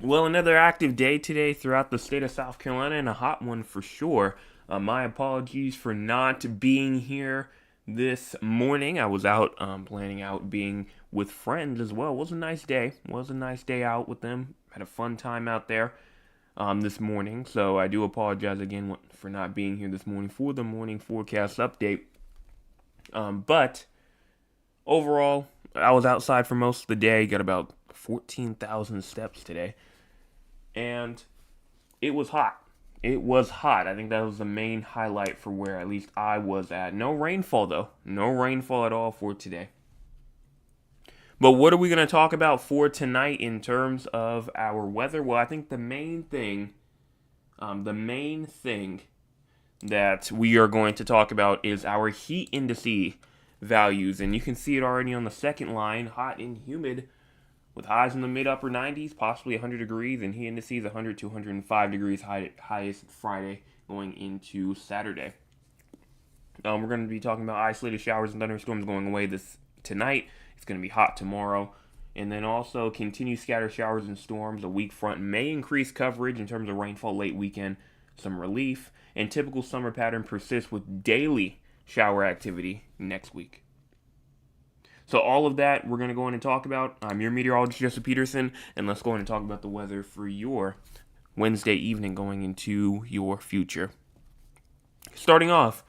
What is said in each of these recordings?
Well, another active day today throughout the state of South Carolina, and a hot one for sure. My apologies for not being here this morning. I was out planning out being with friends as well. It was a nice day. It was a nice day out with them. Had a fun time out there this morning. So I do apologize again for not being here this morning for the morning forecast update. But overall, I was outside for most of the day. Got about 14,000 steps today, and it was hot. It was hot. I think that was the main highlight for where at least I was at. No rainfall though. No rainfall at all for today. But what are we going to talk about for tonight in terms of our weather? Well, I think the main thing that we are going to talk about is our heat indice values, and you can see it already on the second line, hot and humid, with highs in the mid upper 90s, possibly 100 degrees, and heat indices 100 to 105 degrees highest Friday going into Saturday. We're going to be talking about isolated showers and thunderstorms going away this tonight. It's going to be hot tomorrow. And then also continued scattered showers and storms. A weak front may increase coverage in terms of rainfall late weekend, some relief, and typical summer pattern persists with daily shower activity next week. So all of that we're going to go in and talk about. I'm your meteorologist, Jesse Peterson, and let's go in and talk about the weather for your Wednesday evening going into your future. Starting off,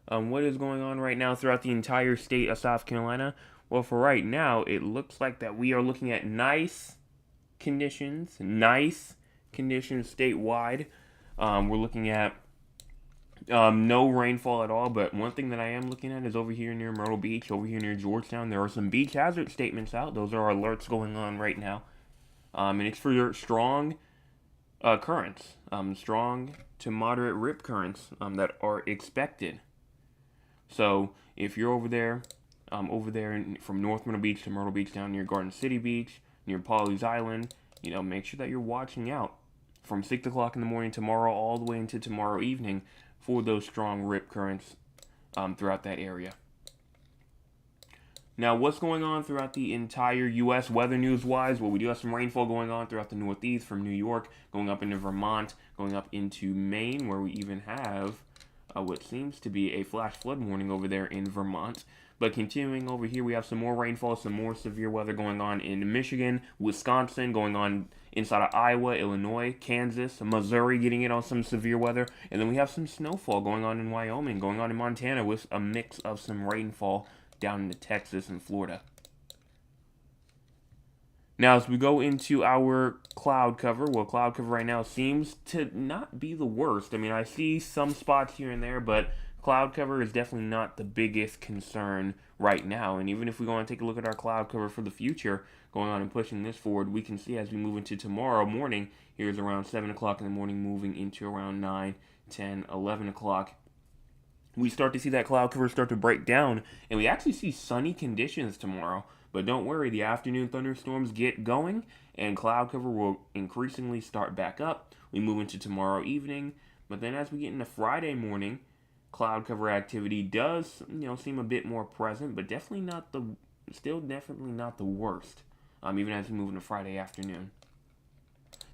what is going on right now throughout the entire state of South Carolina? Well, for right now, it looks like that we are looking at nice conditions statewide. We're looking at no rainfall at all, but one thing that I am looking at is over here near Myrtle Beach, over here near Georgetown. There are some beach hazard statements out. Those are alerts going on right now. And it's for strong currents, strong to moderate rip currents that are expected. So if you're over there from North Myrtle Beach to Myrtle Beach down near Garden City Beach, near Pawleys Island, make sure that you're watching out from 6 o'clock in the morning tomorrow all the way into tomorrow evening for those strong rip currents throughout that area. Now, what's going on throughout the entire U.S. weather news-wise? Well, we do have some rainfall going on throughout the Northeast, from New York, going up into Vermont, going up into Maine, where we even have what seems to be a flash flood warning over there in Vermont. But continuing over here, we have some more rainfall, some more severe weather going on in Michigan, Wisconsin, going on inside of Iowa, Illinois, Kansas, Missouri getting in on some severe weather. And then we have some snowfall going on in Wyoming, going on in Montana with a mix of some rainfall down into Texas and Florida. Now, as we go into our cloud cover, well, cloud cover right now seems to not be the worst. I mean, I see some spots here and there, but cloud cover is definitely not the biggest concern right now. And even if we go and take a look at our cloud cover for the future, going on and pushing this forward, we can see as we move into tomorrow morning, here's around 7 o'clock in the morning, moving into around 9, 10, 11 o'clock. We start to see that cloud cover start to break down, and we actually see sunny conditions tomorrow. But don't worry, the afternoon thunderstorms get going, and cloud cover will increasingly start back up. We move into tomorrow evening, but then as we get into Friday morning, cloud cover activity does, seem a bit more present, but definitely not the worst. Even as we move into Friday afternoon.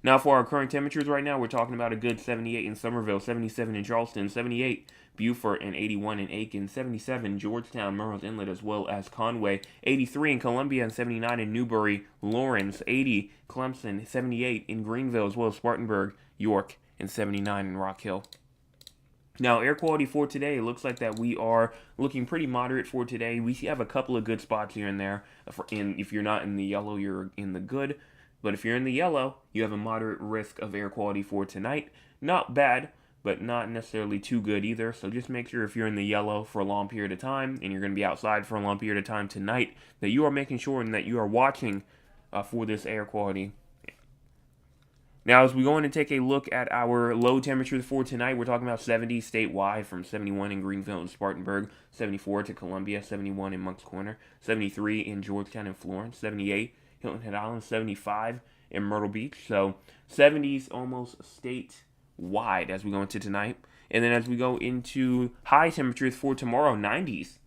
Now for our current temperatures right now, we're talking about a good 78 in Somerville, 77 in Charleston, 78 Beaufort, and 81 in Aiken, 77 Georgetown, Murrells Inlet, as well as Conway, 83 in Columbia, and 79 in Newberry, Lawrence, 80 Clemson, 78 in Greenville, as well as Spartanburg, York, and 79 in Rock Hill. Now, air quality for today, it looks like that we are looking pretty moderate for today. We have a couple of good spots here and there. If you're not in the yellow, you're in the good. But if you're in the yellow, you have a moderate risk of air quality for tonight. Not bad, but not necessarily too good either. So just make sure if you're in the yellow for a long period of time, and you're going to be outside for a long period of time tonight, that you are making sure and that you are watching for this air quality. Now, as we go in and take a look at our low temperatures for tonight, we're talking about 70 statewide, from 71 in Greenville and Spartanburg, 74 to Columbia, 71 in Moncks Corner, 73 in Georgetown and Florence, 78 Hilton Head Island, 75 in Myrtle Beach. So 70s almost statewide as we go into tonight. And then as we go into high temperatures for tomorrow, 90s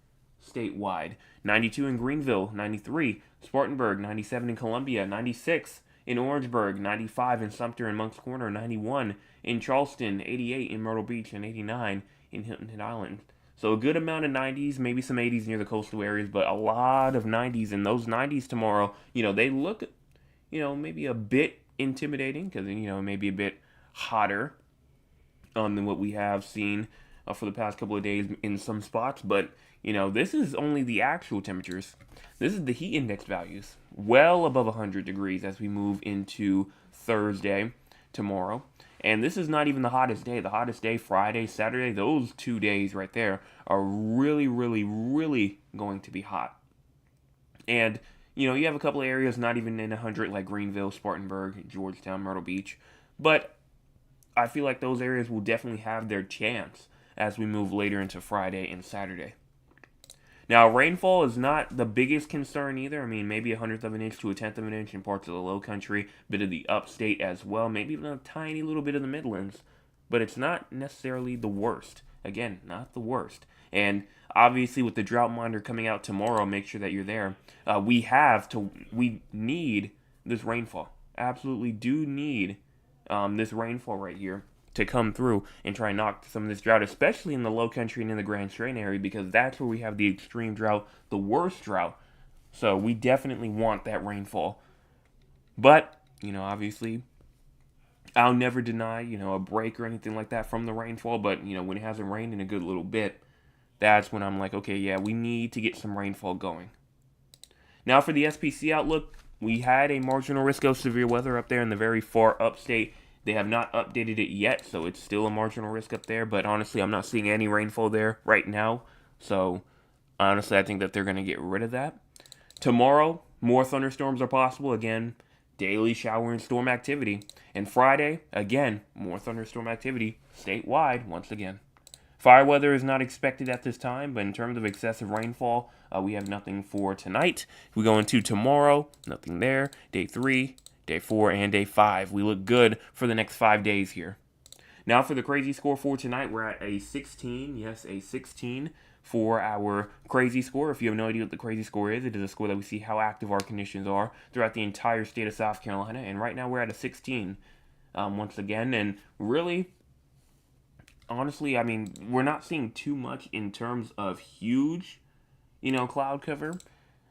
statewide, 92 in Greenville, 93 Spartanburg, 97 in Columbia, 96 in Orangeburg, 95 in Sumter and Moncks Corner, 91 in Charleston, 88 in Myrtle Beach, and 89 in Hilton Head Island. So a good amount of 90s, maybe some 80s near the coastal areas, but a lot of 90s. And those 90s tomorrow, they look, maybe a bit intimidating because, maybe a bit hotter than what we have seen for the past couple of days in some spots. But, this is only the actual temperatures. This is the heat index values, well above 100 degrees as we move into Thursday tomorrow. And this is not even the hottest day. The hottest day, Friday, Saturday, those 2 days right there are really, really, really going to be hot. And, you have a couple of areas not even in 100, like Greenville, Spartanburg, Georgetown, Myrtle Beach. But I feel like those areas will definitely have their chance as we move later into Friday and Saturday. Now, rainfall is not the biggest concern either. I mean, maybe 1/100 of an inch to 1/10 of an inch in parts of the low country, bit of the upstate as well, maybe even a tiny little bit of the Midlands. But it's not necessarily the worst. Again, not the worst. And obviously, with the drought monitor coming out tomorrow, make sure that you're there. We need this rainfall. Absolutely do need this rainfall right here to come through and try and knock some of this drought, especially in the low country and in the Grand Strain area, because that's where we have the extreme drought, the worst drought. So we definitely want that rainfall. But, obviously, I'll never deny, a break or anything like that from the rainfall. But, when it hasn't rained in a good little bit, that's when I'm like, okay, yeah, we need to get some rainfall going. Now for the SPC outlook, we had a marginal risk of severe weather up there in the very far upstate. They have not updated it yet, so it's still a marginal risk up there. But honestly, I'm not seeing any rainfall there right now. So honestly, I think that they're going to get rid of that. Tomorrow, more thunderstorms are possible. Again, daily shower and storm activity. And Friday, again, more thunderstorm activity statewide once again. Fire weather is not expected at this time, but in terms of excessive rainfall, we have nothing for tonight. If we go into tomorrow, nothing there. Day 3, Day 4, and Day 5. We look good for the next 5 days here. Now for the crazy score for tonight, we're at a 16. Yes, a 16 for our crazy score. If you have no idea what the crazy score is, it is a score that we see how active our conditions are throughout the entire state of South Carolina. And right now we're at a 16 once again. And really, honestly, I mean, we're not seeing too much in terms of huge, cloud cover.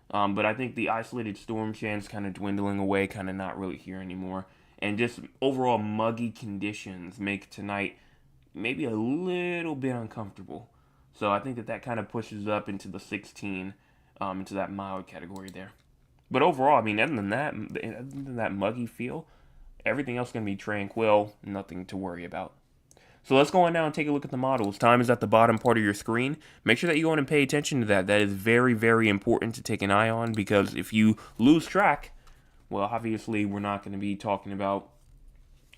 But I think the isolated storm chance kind of dwindling away, kind of not really here anymore. And just overall muggy conditions make tonight maybe a little bit uncomfortable. So I think that kind of pushes up into the 16, into that mild category there. But overall, I mean, other than that muggy feel, everything else is going to be tranquil, nothing to worry about. So let's go on now and take a look at the models. Time is at the bottom part of your screen. Make sure that you go on and pay attention to that. That is very, very important to take an eye on, because if you lose track, well, obviously we're not going to be talking about,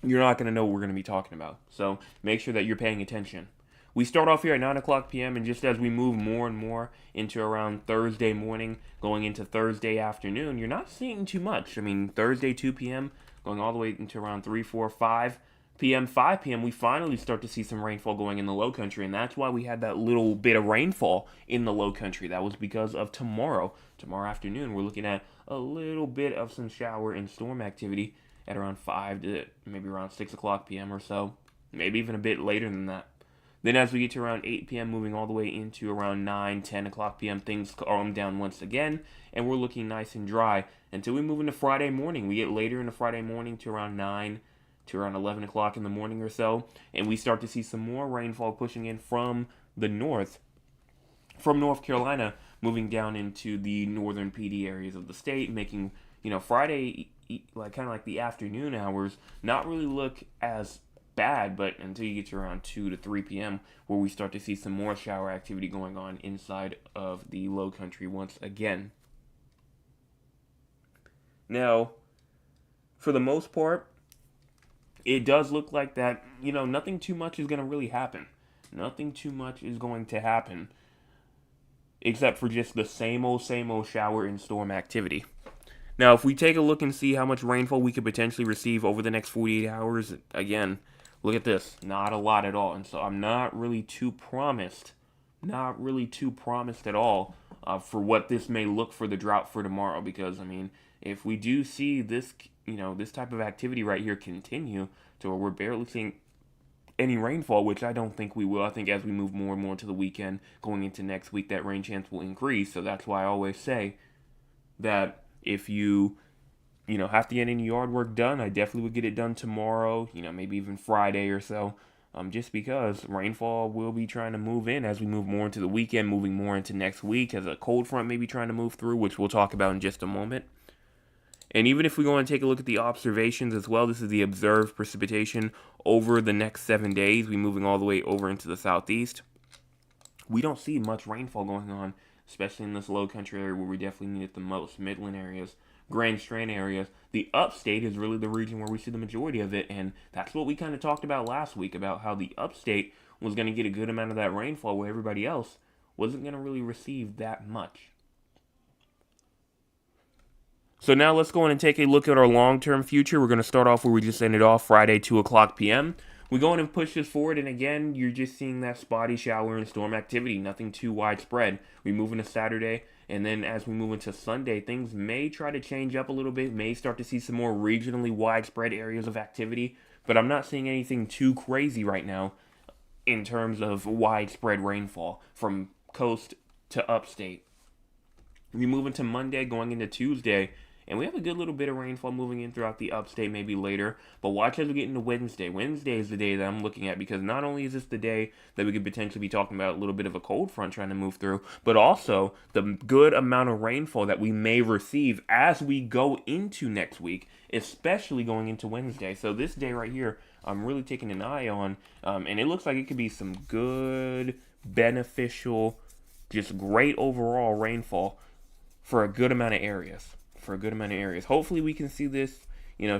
you're not going to know what we're going to be talking about. So make sure that you're paying attention. We start off here at 9 o'clock p.m., and just as we move more and more into around Thursday morning, going into Thursday afternoon, you're not seeing too much. I mean, Thursday 2 p.m., going all the way into around 3, 4, 5 p.m., 5 p.m., we finally start to see some rainfall going in the low country, and that's why we had that little bit of rainfall in the low country. That was because of tomorrow. Tomorrow afternoon, we're looking at a little bit of some shower and storm activity at around 5 to maybe around 6 o'clock p.m. or so, maybe even a bit later than that. Then as we get to around 8 p.m., moving all the way into around 9, 10 o'clock p.m., things calm down once again, and we're looking nice and dry until we move into Friday morning. We get later into Friday morning to around 9 to around 11 o'clock in the morning or so, and we start to see some more rainfall pushing in from the north, from North Carolina, moving down into the northern PD areas of the state, making, Friday, like kind of like the afternoon hours, not really look as bad, but until you get to around 2 to 3 p.m., where we start to see some more shower activity going on inside of the low country once again. Now, for the most part, it does look like that, nothing too much is going to really happen. Nothing too much is going to happen, except for just the same old shower and storm activity. Now, if we take a look and see how much rainfall we could potentially receive over the next 48 hours, again, look at this. Not a lot at all. And so I'm not really too promised at all for what this may look for the drought for tomorrow. Because, I mean, if we do see this, this type of activity right here continue to where we're barely seeing any rainfall, which I don't think we will. I think as we move more and more to the weekend, going into next week, that rain chance will increase. So that's why I always say that if you have to get any yard work done, I definitely would get it done tomorrow, maybe even Friday or so. Just because rainfall will be trying to move in as we move more into the weekend, moving more into next week, as a cold front may be trying to move through, which we'll talk about in just a moment. And even if we go and take a look at the observations as well, this is the observed precipitation over the next 7 days. We're moving all the way over into the southeast. We don't see much rainfall going on, especially in this low country area where we definitely need it the most. Midland areas, Grand Strand areas. The upstate is really the region where we see the majority of it, and that's what we kind of talked about last week, about how the upstate was going to get a good amount of that rainfall where everybody else wasn't going to really receive that much. So now let's go in and take a look at our long-term future. We're going to start off where we just ended off, Friday, 2 o'clock p.m. We go in and push this forward, and again, you're just seeing that spotty shower and storm activity, nothing too widespread. We move into Saturday, and then as we move into Sunday, things may try to change up a little bit, may start to see some more regionally widespread areas of activity, but I'm not seeing anything too crazy right now in terms of widespread rainfall from coast to upstate. We move into Monday, going into Tuesday, and we have a good little bit of rainfall moving in throughout the upstate maybe later. But watch as we get into Wednesday. Wednesday is the day that I'm looking at, because not only is this the day that we could potentially be talking about a little bit of a cold front trying to move through, but also the good amount of rainfall that we may receive as we go into next week, especially going into Wednesday. So this day right here, I'm really taking an eye on, and it looks like it could be some good, beneficial, just great overall rainfall for a good amount of areas. Hopefully we can see this,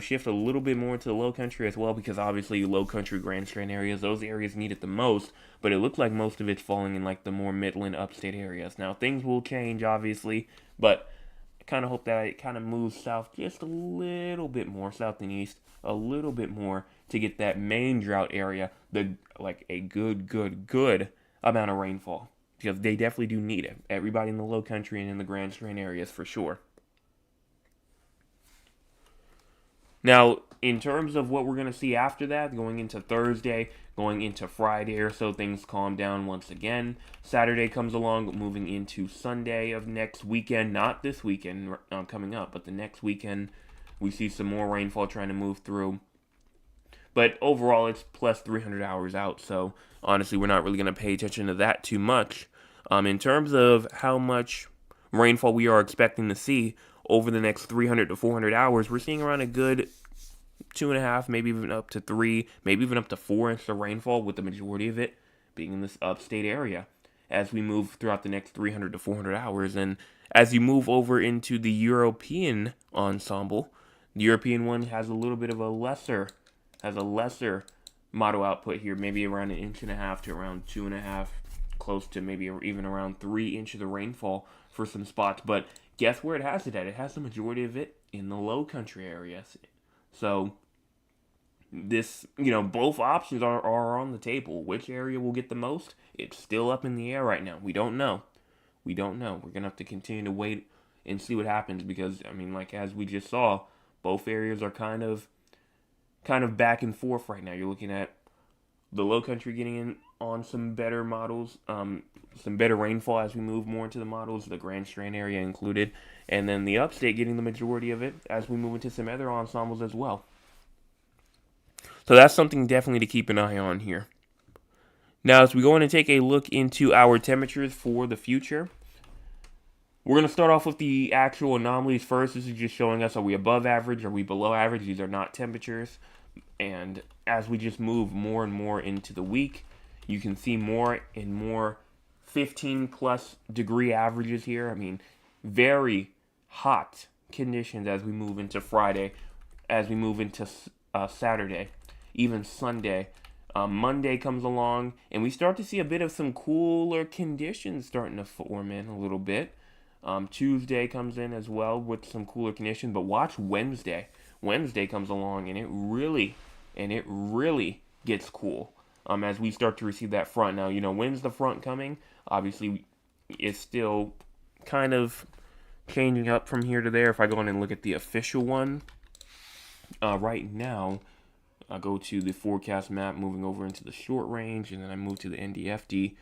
shift a little bit more into the low country as well, because obviously low country, Grand Strand areas, those areas need it the most, but it looks like most of it's falling in like the more Midland upstate areas. Now things will change obviously, but I kind of hope that it kind of moves south just a little bit more, south and east, a little bit more to get that main drought area, a good amount of rainfall, because they definitely do need it. Everybody in the low country and in the Grand Strand areas for sure. Now, in terms of what we're going to see after that, going into Thursday, going into Friday or so, things calm down once again. Saturday comes along, moving into Sunday of next weekend, not this weekend coming up, but the next weekend, we see some more rainfall trying to move through. But overall, it's plus 300 hours out, so honestly, we're not really going to pay attention to that too much. In terms of how much rainfall we are expecting to see over the next 300 to 400 hours, we're seeing around a good 2.5, maybe even up to 3, maybe even up to 4 inches of rainfall, with the majority of it being in this upstate area as we move throughout the next 300 to 400 hours. And as you move over into the European ensemble, the European one has a little bit of a lesser model output here, maybe around 1.5 inches to around 2.5, close to maybe even around 3 inches of rainfall for some spots. But guess where it has it at? It has the majority of it in the low country areas. So this, both options are on the table. Which area will get the most? It's still up in the air right now. We don't know. We're going to have to continue to wait and see what happens, because, as we just saw, both areas are kind of back and forth right now. You're looking at the low country getting in on some better models, some better rainfall as we move more into the models, the Grand Strand area included, and then the upstate getting the majority of it as we move into some other ensembles as well. So that's something definitely to keep an eye on here. Now, as we go in and take a look into our temperatures for the future, we're going to start off with the actual anomalies first. This is just showing us, are we above average, are we below average? These are not temperatures. And as we just move more and more into the week, you can see more and more 15 plus degree averages here. Very hot conditions as we move into Friday, as we move into Saturday, even Sunday. Monday comes along, and we start to see a bit of some cooler conditions starting to form in a little bit. Tuesday comes in as well with some cooler conditions, but watch Wednesday. Wednesday comes along, and it really gets cool as we start to receive that front. Now, when's the front coming? Obviously, it's still kind of changing up from here to there. If I go in and look at the official one, right now, I go to the forecast map, moving over into the short range, and then I move to the NDFD.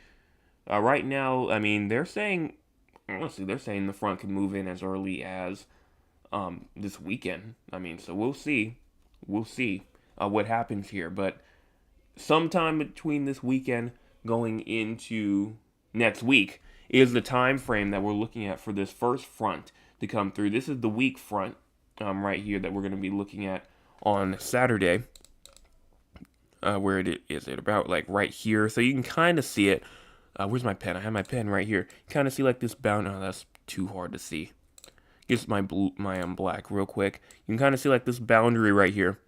Right now, I mean, they're saying, honestly, they're saying the front could move in as early as this weekend. I mean, so we'll see. We'll see what happens here. But sometime between this weekend going into next week is the time frame that we're looking at for this first front to come through. This is the weak front right here that we're going to be looking at on Saturday. Where it is it about like right here, so you can kind of see it. Where's my pen? I have my pen right here. Kind of see like this bound. Oh, that's too hard to see. Just my black real quick. You can kind of see like this boundary right here.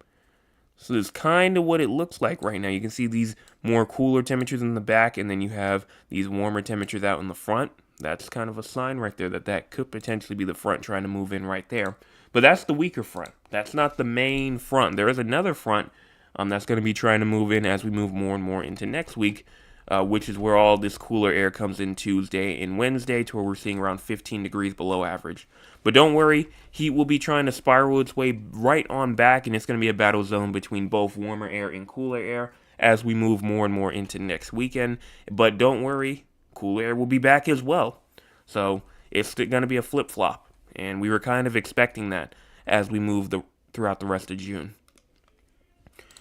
So this is kind of what it looks like right now. You can see these more cooler temperatures in the back, and then you have these warmer temperatures out in the front. That's kind of a sign right there that could potentially be the front trying to move in right there. But that's the weaker front. That's not the main front. There is another front that's going to be trying to move in as we move more and more into next week, which is where all this cooler air comes in Tuesday and Wednesday, to where we're seeing around 15 degrees below average. But don't worry, heat will be trying to spiral its way right on back, and it's going to be a battle zone between both warmer air and cooler air as we move more and more into next weekend. But don't worry, cooler air will be back as well. So it's going to be a flip-flop, and we were kind of expecting that as we move throughout the rest of June.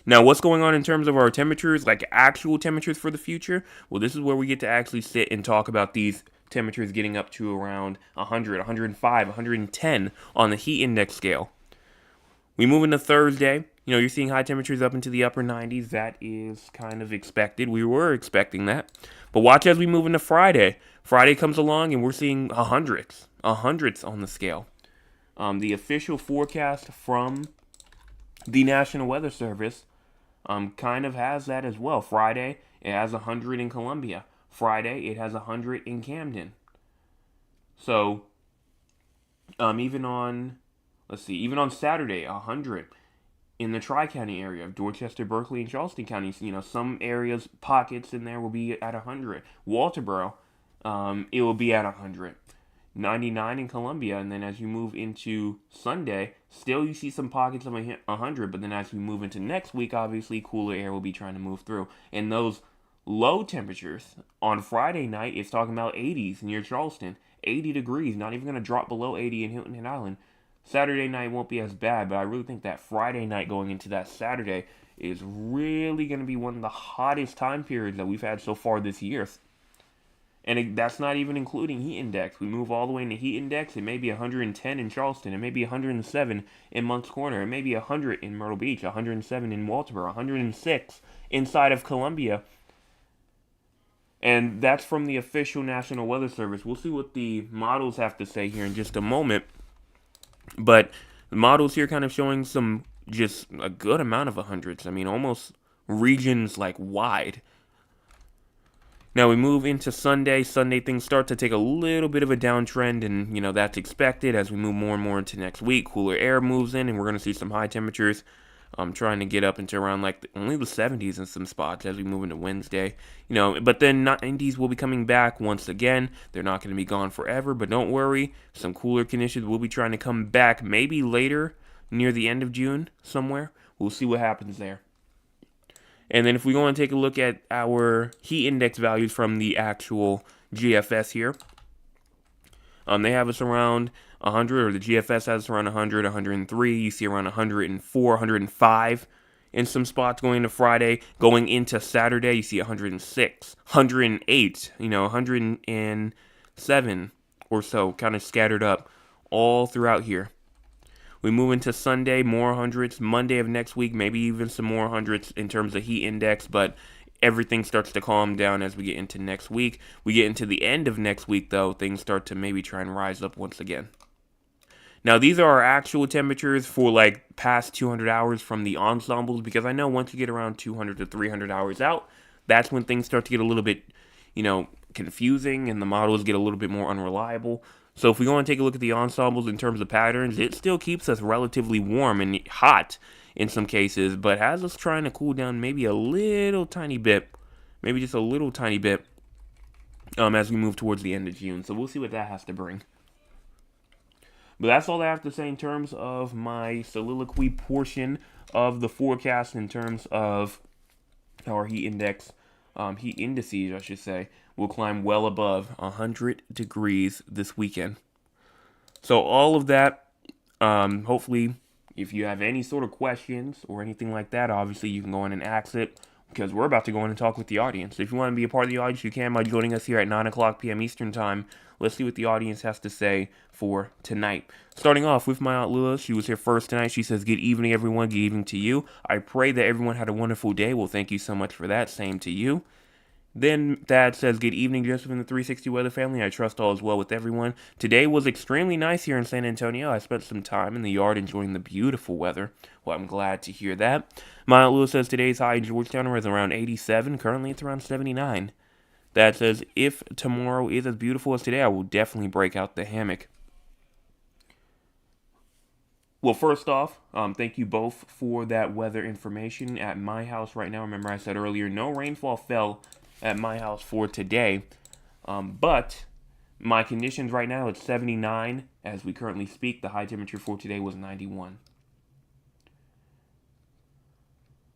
Now, what's going on in terms of our temperatures, like actual temperatures for the future? Well, this is where we get to actually sit and talk about these temperatures getting up to around 100, 105, 110 on the heat index scale. We move into Thursday. You know, you're seeing high temperatures up into the upper 90s. That is kind of expected. We were expecting that. But watch as we move into Friday. Friday comes along and we're seeing hundreds on the scale. The official forecast from the National Weather Service kind of has that as well. Friday, it has 100 in Columbia. Friday, it has 100 in Camden. So, even on Saturday, 100 in the Tri-County area of Dorchester, Berkeley, and Charleston counties. You know, some areas, pockets in there will be at 100. Walterboro, it will be at 100. 99 in Columbia, and then as you move into Sunday, still you see some pockets of 100, but then as we move into next week, obviously cooler air will be trying to move through. And those low temperatures on Friday night, it's talking about 80s near Charleston, 80 degrees, not even going to drop below 80 in Hilton Head Island. Saturday night won't be as bad, but I really think that Friday night going into that Saturday is really going to be one of the hottest time periods that we've had so far this year. And that's not even including heat index. We move all the way into heat index. It may be 110 in Charleston. It may be 107 in Moncks Corner. It may be 100 in Myrtle Beach. 107 in Walterboro. 106 inside of Columbia. And that's from the official National Weather Service. We'll see what the models have to say here in just a moment. But the models here kind of showing just a good amount of 100s. I mean, almost regions like wide. Now we move into Sunday. Sunday things start to take a little bit of a downtrend, and you know that's expected as we move more and more into next week. Cooler air moves in, and we're going to see some high temperatures. Trying to get up into around only the 70s in some spots as we move into Wednesday. You know, but then 90s will be coming back once again. They're not going to be gone forever, but don't worry. Some cooler conditions will be trying to come back maybe later near the end of June somewhere. We'll see what happens there. And then if we go and take a look at our heat index values from the actual GFS here, they have us around 100, or the GFS has us around 100, 103. You see around 104, 105 in some spots going into Friday. Going into Saturday, you see 106, 108, 107 or so, kind of scattered up all throughout here. We move into Sunday, more hundreds. Monday of next week, maybe even some more hundreds in terms of heat index, but everything starts to calm down as we get into next week. We get into the end of next week, though, things start to maybe try and rise up once again. Now, these are our actual temperatures for past 200 hours from the ensembles, because I know once you get around 200 to 300 hours out, that's when things start to get a little bit, confusing, and the models get a little bit more unreliable. So if we go and take a look at the ensembles in terms of patterns, it still keeps us relatively warm and hot in some cases, but has us trying to cool down maybe a little tiny bit, maybe just a little tiny bit as we move towards the end of June. So we'll see what that has to bring. But that's all I have to say in terms of my soliloquy portion of the forecast in terms of our heat indices, I should say, will climb well above 100 degrees this weekend. So all of that, hopefully, if you have any sort of questions or anything like that, obviously you can go in and ask it, because we're about to go in and talk with the audience. If you want to be a part of the audience, you can by joining us here at 9 o'clock p.m. Eastern Time. Let's see what the audience has to say for tonight. Starting off with my Aunt Lula. She was here first tonight. She says, good evening, everyone. Good evening to you. I pray that everyone had a wonderful day. Well, thank you so much for that. Same to you. Then Thad says, good evening, Joseph and the 360 Weather family. I trust all is well with everyone. Today was extremely nice here in San Antonio. I spent some time in the yard enjoying the beautiful weather. Well, I'm glad to hear that. My Aunt Lewis says today's high in Georgetown was around 87. Currently, it's around 79. Thad says, if tomorrow is as beautiful as today, I will definitely break out the hammock. Well, first off, thank you both for that weather information. At my house right now, remember I said earlier, no rainfall fell at my house for today. But my conditions right now, it's 79 as we currently speak. The high temperature for today was 91.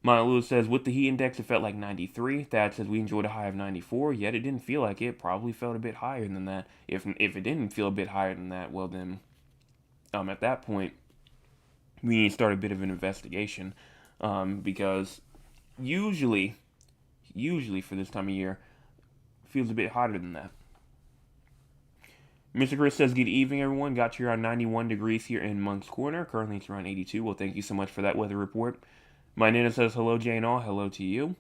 Maya Lewis says, with the heat index, it felt like 93. Thad says, we enjoyed a high of 94, yet it didn't feel like it. Probably felt a bit higher than that. If it didn't feel a bit higher than that, well then, at that point, we need to start a bit of an investigation. Because usually for this time of year, it feels a bit hotter than that. Mr. Chris says, good evening, everyone. Got you around 91 degrees here in Monk's Corner. Currently, it's around 82. Well, thank you so much for that weather report. My Nana says, hello, Jay and all. Hello to you.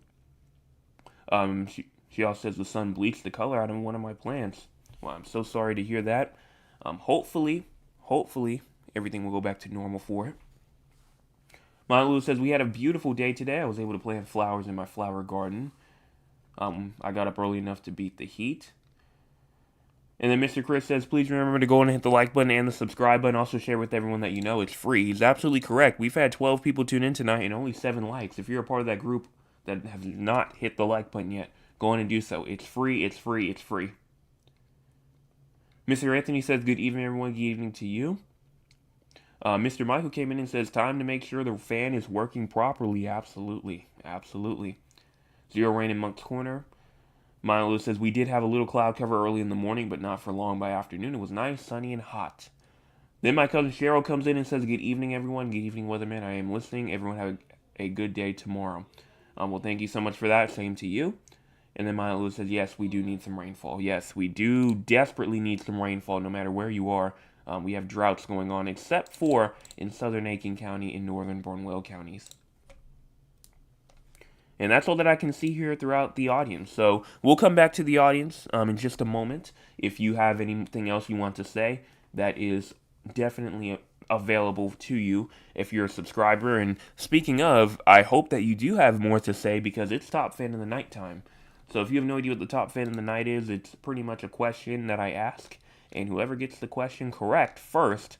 She also says the sun bleached the color out of one of my plants. Well, I'm so sorry to hear that. Hopefully, everything will go back to normal for it. My Lou says, we had a beautiful day today. I was able to plant flowers in my flower garden. I got up early enough to beat the heat. And then Mr. Chris says, please remember to go and hit the like button and the subscribe button. Also share with everyone that you know. It's free. He's absolutely correct. We've had 12 people tune in tonight and only 7 likes. If you're a part of that group that has not hit the like button yet, go on and do so. It's free. It's free. It's free. Mr. Anthony says, good evening, everyone. Good evening to you. Mr. Michael came in and says, time to make sure the fan is working properly. Absolutely. Absolutely. Zero rain in Monk's Corner. Milo says, we did have a little cloud cover early in the morning, but not for long by afternoon. It was nice, sunny, and hot. Then my cousin Cheryl comes in and says, good evening, everyone. Good evening, weatherman. I am listening. Everyone have a good day tomorrow. Well, thank you so much for that. Same to you. And then Milo says, yes, we do need some rainfall. Yes, we do desperately need some rainfall no matter where you are. We have droughts going on, except for in southern Aiken County and northern Barnwell counties. And that's all that I can see here throughout the audience. So we'll come back to the audience in just a moment. If you have anything else you want to say, that is definitely available to you if you're a subscriber. And speaking of, I hope that you do have more to say because it's Top Fan in the Night time. So if you have no idea what the Top Fan in the Night is, it's pretty much a question that I ask. And whoever gets the question correct first,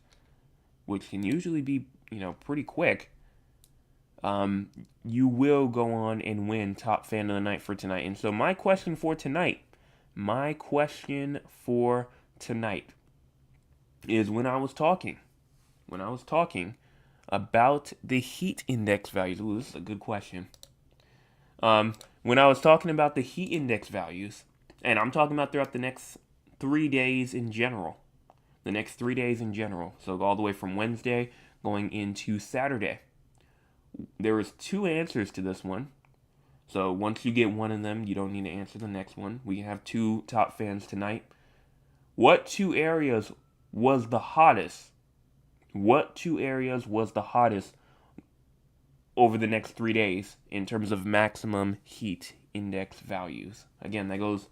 which can usually be, pretty quick, you will go on and win Top Fan of the Night for tonight. And so my question for tonight is when I was talking about the heat index values. Ooh, this is a good question. When I was talking about the heat index values, and I'm talking about throughout the next 3 days in general. So all the way from Wednesday going into Saturday. There was 2 answers to this one. So once you get one of them, you don't need to answer the next one. We have 2 top fans tonight. What 2 areas was the hottest? Over the next 3 days in terms of maximum heat index values? Again, that goes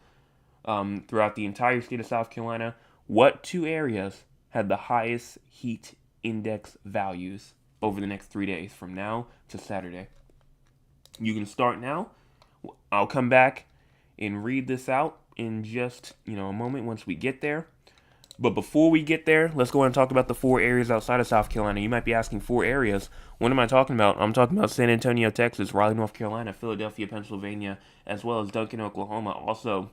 throughout the entire state of South Carolina. What 2 areas had the highest heat index values over the next 3 days from now to Saturday? You can start now. I'll come back and read this out in just, a moment once we get there. But before we get there, let's go ahead and talk about the 4 areas outside of South Carolina. You might be asking 4 areas. What am I talking about? I'm talking about San Antonio, Texas, Raleigh, North Carolina, Philadelphia, Pennsylvania, as well as Duncan, Oklahoma. Also,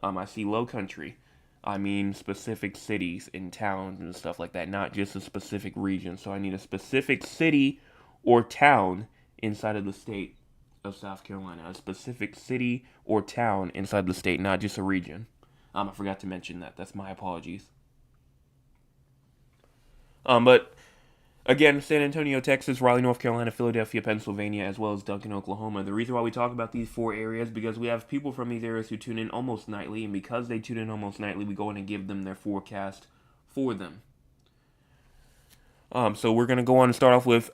I see low country. I mean specific cities and towns and stuff like that, not just a specific region. So I need a specific city or town inside of the state of South Carolina. A specific city or town inside the state, not just a region. I forgot to mention that. That's my apologies. But again, San Antonio, Texas, Raleigh, North Carolina, Philadelphia, Pennsylvania, as well as Duncan, Oklahoma. The reason why we talk about these 4 areas because we have people from these areas who tune in almost nightly, and because they tune in almost nightly, we go in and give them their forecast for them. So we're gonna go on and start off with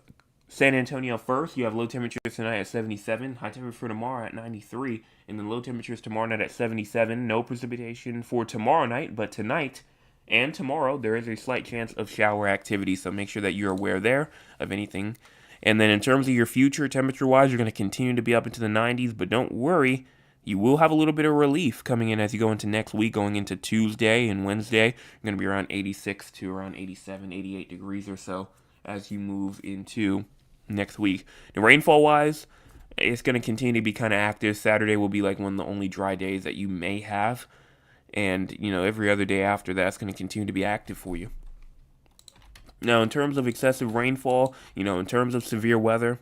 San Antonio first. You have low temperatures tonight at 77, high temperature for tomorrow at 93, and then low temperatures tomorrow night at 77. No precipitation for tomorrow night, but tonight and tomorrow there is a slight chance of shower activity, so make sure that you're aware there of anything. And then in terms of your future, temperature-wise, you're going to continue to be up into the 90s, but don't worry, you will have a little bit of relief coming in as you go into next week, going into Tuesday and Wednesday. You're going to be around 86 to around 87, 88 degrees or so as you move into next week. And rainfall-wise, it's going to continue to be kind of active. Saturday will be like one of the only dry days that you may have. And, every other day after that's going to continue to be active for you. Now, in terms of excessive rainfall, in terms of severe weather,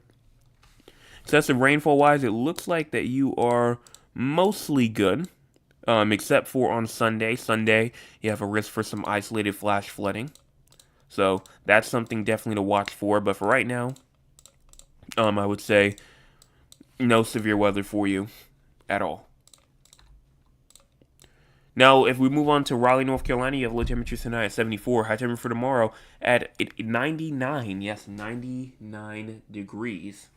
excessive rainfall-wise, it looks like that you are mostly good, except for on Sunday. Sunday, you have a risk for some isolated flash flooding. So that's something definitely to watch for. But for right now, I would say no severe weather for you at all. Now, if we move on to Raleigh, North Carolina, you have low temperatures tonight at 74. High temperature for tomorrow at 99. Yes, 99 degrees.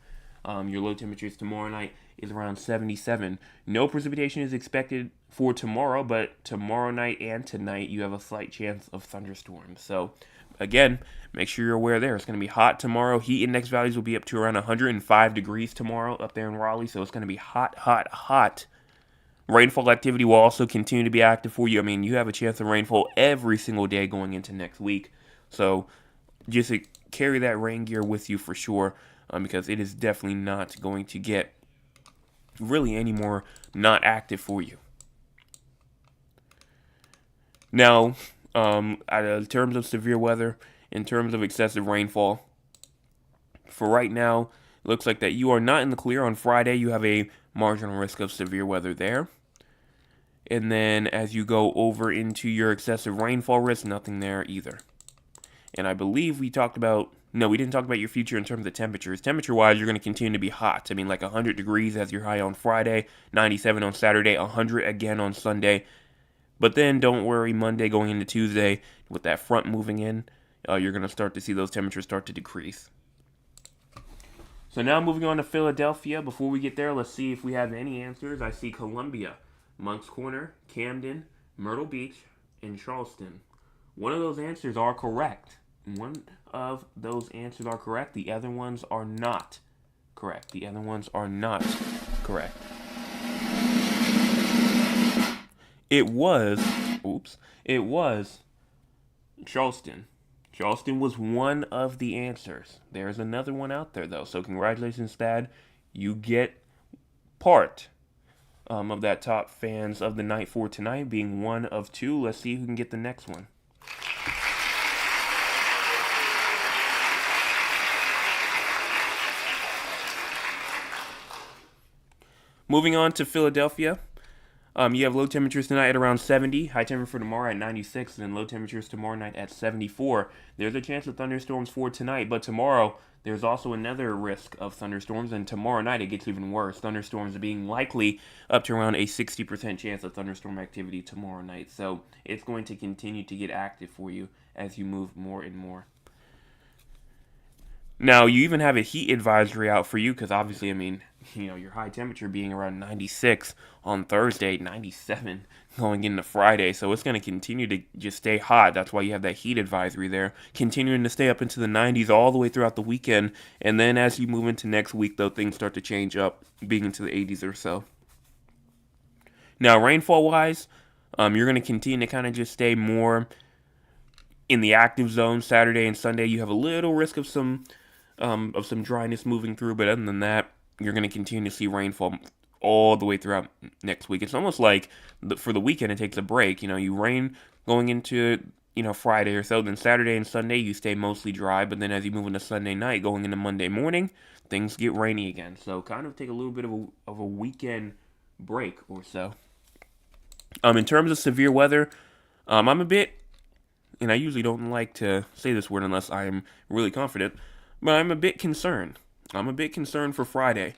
Your low temperatures tomorrow night is around 77. No precipitation is expected for tomorrow, but tomorrow night and tonight you have a slight chance of thunderstorms. So, again, make sure you're aware there. It's going to be hot tomorrow. Heat index values will be up to around 105 degrees tomorrow up there in Raleigh, so it's going to be hot, hot, hot. Rainfall activity will also continue to be active for you. I mean, you have a chance of rainfall every single day going into next week. So just carry that rain gear with you for sure, because it is definitely not going to get really any more not active for you. Now, in terms of severe weather, in terms of excessive rainfall, for right now, it looks like that you are not in the clear. On Friday, you have a marginal risk of severe weather there. And then as you go over into your excessive rainfall risk, nothing there either. And I believe we didn't talk about your future in terms of temperatures. Temperature-wise, you're going to continue to be hot. I mean, like 100 degrees as your high on Friday, 97 on Saturday, 100 again on Sunday. But then don't worry, Monday going into Tuesday, with that front moving in, you're going to start to see those temperatures start to decrease. So now moving on to Philadelphia. Before we get there, let's see if we have any answers. I see Columbia, Moncks Corner, Camden, Myrtle Beach, and Charleston. One of those answers are correct. The other ones are not correct. It was Charleston. Charleston was one of the answers. There's another one out there, though. So congratulations, Thad. You get part of that top fans of the night for tonight, being one of 2. Let's see who can get the next one. Moving on to Philadelphia. You have low temperatures tonight at around 70, high temperature for tomorrow at 96, and then low temperatures tomorrow night at 74. There's a chance of thunderstorms for tonight, but tomorrow there's also another risk of thunderstorms, and tomorrow night it gets even worse. Thunderstorms are being likely up to around a 60% chance of thunderstorm activity tomorrow night, so it's going to continue to get active for you as you move more and more. Now, you even have a heat advisory out for you because obviously, your high temperature being around 96 on Thursday, 97 going into Friday. So it's going to continue to just stay hot. That's why you have that heat advisory there, continuing to stay up into the 90s all the way throughout the weekend. And then as you move into next week, though, things start to change up, being into the 80s or so. Now, rainfall-wise, you're going to continue to kind of just stay more in the active zone. Saturday and Sunday, you have a little risk of some dryness moving through, but other than that, you're going to continue to see rainfall all the way throughout next week. It's almost like for the weekend it takes a break. You rain going into Friday or so. Then Saturday and Sunday you stay mostly dry, but then as you move into Sunday night, going into Monday morning, things get rainy again. So kind of take a little bit of a weekend break or so. In terms of severe weather, I'm a bit, and I usually don't like to say this word unless I'm really confident, but I'm a bit concerned. I'm a bit concerned for Friday.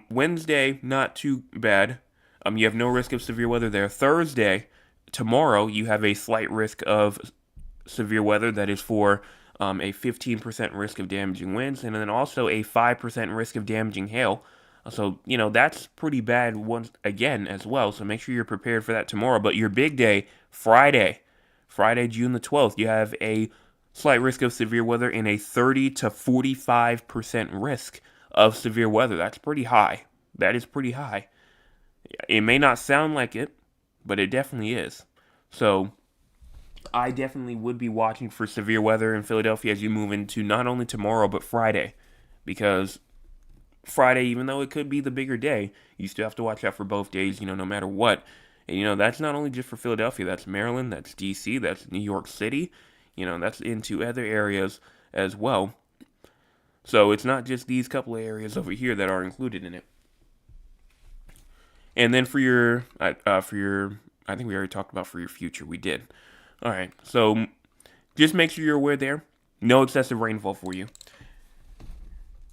Wednesday, not too bad. You have no risk of severe weather there. Thursday, tomorrow, you have a slight risk of severe weather. That is for a 15% risk of damaging winds, and then also a 5% risk of damaging hail. So, that's pretty bad once again as well. So make sure you're prepared for that tomorrow. But your big day, Friday, June the 12th, you have a slight risk of severe weather and a 30 to 45% risk of severe weather. That's pretty high. That is pretty high. It may not sound like it, but it definitely is. So I definitely would be watching for severe weather in Philadelphia as you move into not only tomorrow, but Friday. Because Friday, even though it could be the bigger day, you still have to watch out for both days, no matter what. And, that's not only just for Philadelphia. That's Maryland, that's D.C., that's New York City. That's into other areas as well. So it's not just these couple of areas over here that are included in it. And then for your, I think we already talked about for your future. We did. All right. So just make sure you're aware there. No excessive rainfall for you.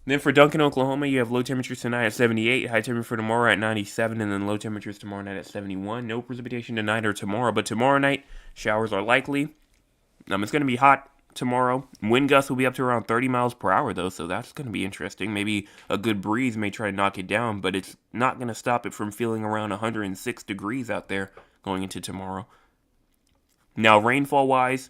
Then for Duncan, Oklahoma, you have low temperatures tonight at 78, high temperature for tomorrow at 97, and then low temperatures tomorrow night at 71. No precipitation tonight or tomorrow, but tomorrow night, showers are likely. It's going to be hot tomorrow. Wind gusts will be up to around 30 miles per hour, though, so that's going to be interesting. Maybe a good breeze may try to knock it down, but it's not going to stop it from feeling around 106 degrees out there going into tomorrow. Now, rainfall-wise,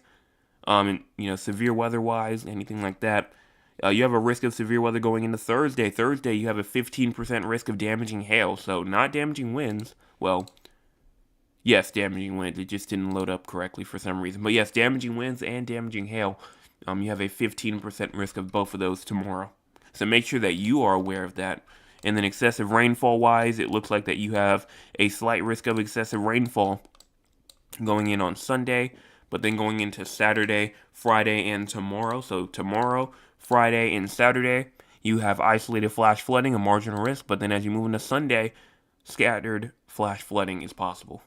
severe weather-wise, anything like that, you have a risk of severe weather going into Thursday. Thursday, you have a 15% risk of damaging hail, so not damaging winds. Well, yes, damaging winds. It just didn't load up correctly for some reason. But yes, damaging winds and damaging hail. You have a 15% risk of both of those tomorrow. So make sure that you are aware of that. And then excessive rainfall-wise, it looks like that you have a slight risk of excessive rainfall going in on Sunday, but then going into Saturday, Friday, and tomorrow. So tomorrow, Friday, and Saturday, you have isolated flash flooding, a marginal risk, but then as you move into Sunday, scattered flash flooding is possible.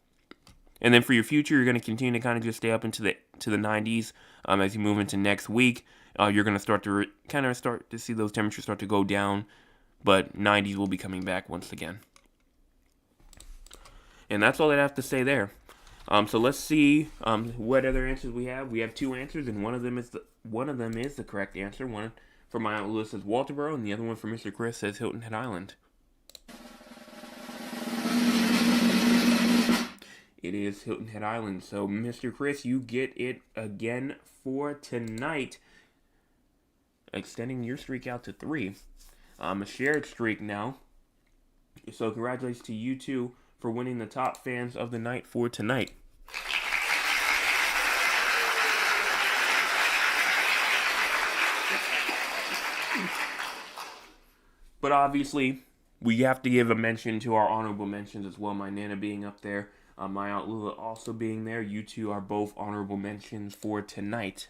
And then for your future, you're going to continue to kind of just stay up into the 90s as you move into next week. You're going to start to start to see those temperatures start to go down, but 90s will be coming back once again. And that's all I have to say there. So let's see what other answers we have. We have two answers, and one of them is the correct answer. One from my Aunt Lewis says Walterboro, and the other one from Mr. Chris says Hilton Head Island. It is Hilton Head Island. So, Mr. Chris, you get it again for tonight, extending your streak out to 3. A shared streak now. So, congratulations to you two for winning the top fans of the night for tonight. But obviously, we have to give a mention to our honorable mentions as well. My Nana being up there, my Aunt Lula also being there. You two are both honorable mentions for tonight.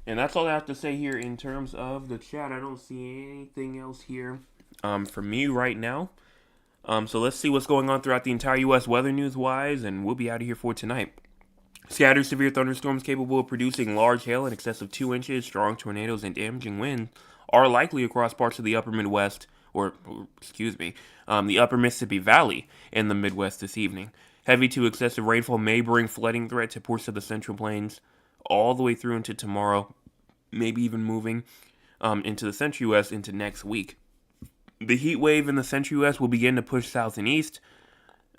And that's all I have to say here in terms of the chat. I don't see anything else here for me right now. So let's see what's going on throughout the entire U.S. weather news-wise, and we'll be out of here for tonight. Scattered severe thunderstorms capable of producing large hail in excess of 2 inches, strong tornadoes, and damaging wind are likely across parts of the upper Midwest, the upper Mississippi Valley in the Midwest this evening. Heavy to excessive rainfall may bring flooding threat to portions of the Central Plains all the way through into tomorrow, maybe even moving into the Central U.S. into next week. The heat wave in the Central U.S. will begin to push south and east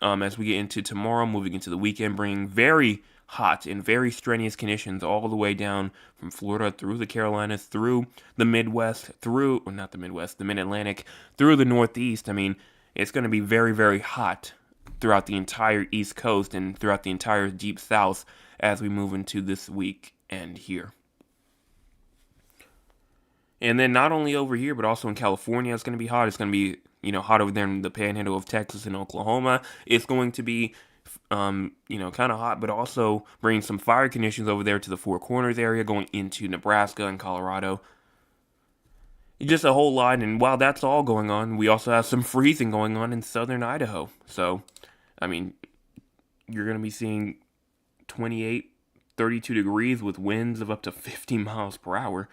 as we get into tomorrow, moving into the weekend, bringing very hot and very strenuous conditions all the way down from Florida through the Carolinas, through the Midwest, the Mid-Atlantic, through the Northeast. I mean, it's going to be very, very hot throughout the entire East Coast and throughout the entire Deep South as we move into this weekend here. And then not only over here, but also in California, it's going to be hot. It's going to be, hot over there in the panhandle of Texas and Oklahoma. It's going to be, kind of hot, but also bringing some fire conditions over there to the Four Corners area, going into Nebraska and Colorado. Just a whole lot. And while that's all going on, we also have some freezing going on in southern Idaho. So, I mean, you're going to be seeing 28, 32 degrees with winds of up to 50 miles per hour.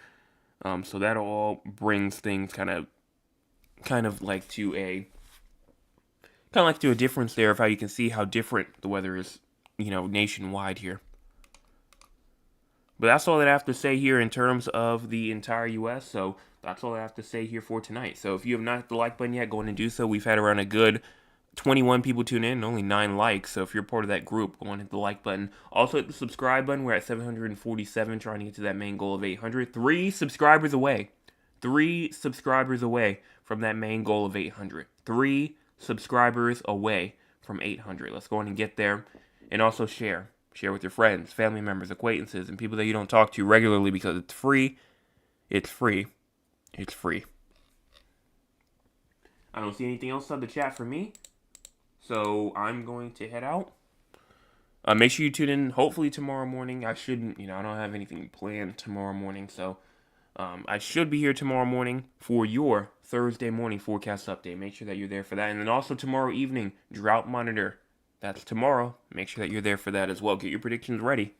So that all brings things kind of like to a difference there of how you can see how different the weather is, nationwide here. But that's all that I have to say here in terms of the entire U.S. So that's all I have to say here for tonight. So if you have not hit the like button yet, go ahead and do so. We've had around a good 21 people tune in and only 9 likes. So if you're part of that group, go on and hit the like button. Also hit the subscribe button. We're at 747, trying to get to that main goal of 800. 3 subscribers away. 3 subscribers away from that main goal of 800. 3 subscribers away from 800. Let's go on and get there. And also share. Share with your friends, family members, acquaintances, and people that you don't talk to regularly because it's free. It's free. It's free. I don't see anything else on the chat for me. So I'm going to head out. Make sure you tune in hopefully tomorrow morning. I shouldn't, I don't have anything planned tomorrow morning. So I should be here tomorrow morning for your Thursday morning forecast update. Make sure that you're there for that. And then also tomorrow evening, drought monitor. That's tomorrow. Make sure that you're there for that as well. Get your predictions ready.